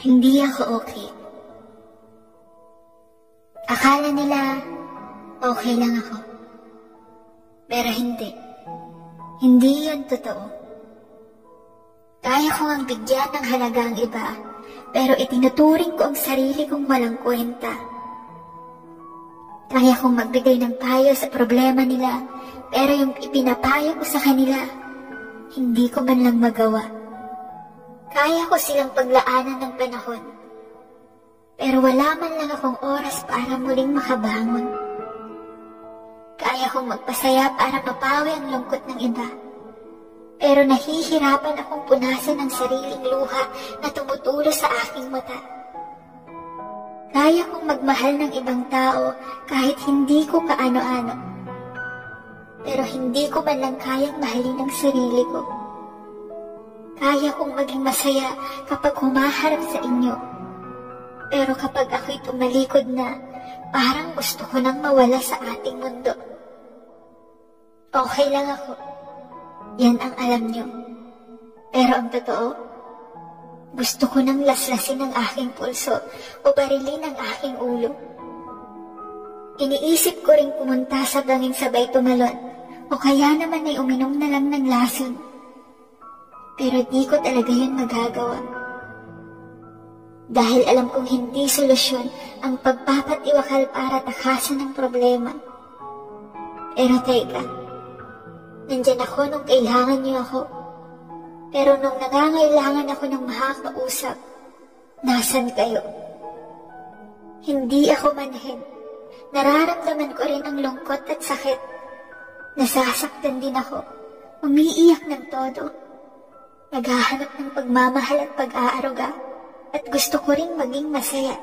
Hindi ako okay. Akala nila okay lang ako. Pero hindi. Hindi yun totoo. Kaya ko ang bigyan ng halaga ang iba, pero itinuturing ko ang sarili kong walang kwenta. Kaya kong magbigay ng payo sa problema nila, pero yung ipinapayo ko sa kanila, hindi ko man lang magawa. Kaya ko silang paglaanan ng panahon, pero wala man lang akong oras para muling makabangon. Kaya kong magpasaya para mapawi ang lungkot ng iba, pero nahihirapan akong punasan ng sariling luha na tumutulo sa aking mata. Kaya kong magmahal ng ibang tao kahit hindi ko kaano-ano, pero hindi ko man lang kayang mahalin ang sarili ko. Kaya kong maging masaya kapag humaharap sa inyo, pero kapag ako'y tumalikod na, parang gusto ko nang mawala sa ating mundo. Okay lang ako. Yan ang alam nyo. Pero ang totoo, gusto ko nang laslasin ang aking pulso o barilin ang aking ulo. Iniisip ko ring pumunta sa banging sabay tumalon o kaya naman ay uminom na lang ng lason. Pero di ko talaga yun magagawa. Dahil alam kong hindi solusyon ang pagpapatiwakal para takasan ng problema. Pero teka, nandyan ako nung kailangan niyo ako. Pero nung nangangailangan ako ng makakausap, nasan kayo? Hindi ako manhid. Nararamdaman ko rin ang lungkot at sakit. Nasasaktan din ako. Umiiyak ng todo. Naghahanap ng pagmamahal at pag-aaruga. At gusto ko rin maging masaya.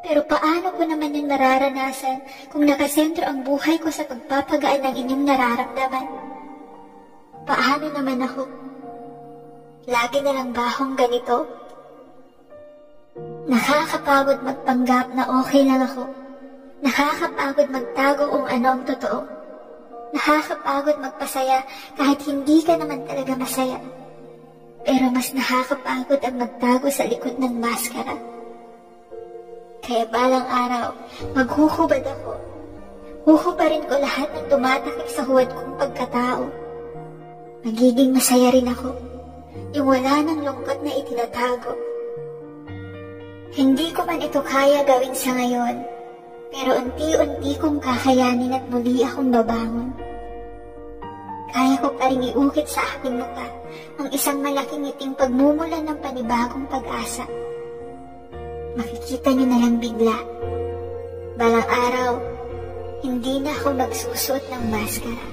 Pero paano ko naman yun mararanasan kung nakasentro ang buhay ko sa pagpapagaan ng inyong nararamdaman? Paano naman ako? Lagi na lang ba akong ganito? Nakakapagod magpanggap na okay lang ako. Nakakapagod magtago kung ano ang totoo. Nakakapagod magpasaya kahit hindi ka naman talaga masaya. Pero mas nakakapagod ang magtago sa likod ng maskara. Kaya balang araw, maghuhubad ako. Huhubarin ko lahat ng tumatakip sa huwad kong pagkatao. Magiging masaya rin ako, yung wala ng lungkot na itinatago. Hindi ko man ito kaya gawin sa ngayon, pero unti-unti kong kakayanin at muli akong babangon. Kaya ko pa rin iukit sa aking mukha ang isang malaking ngiting pagmumulan ng panibagong pag-asa. Makikita niyo na lang bigla. Balang araw, hindi na ako magsusuot ng maskara.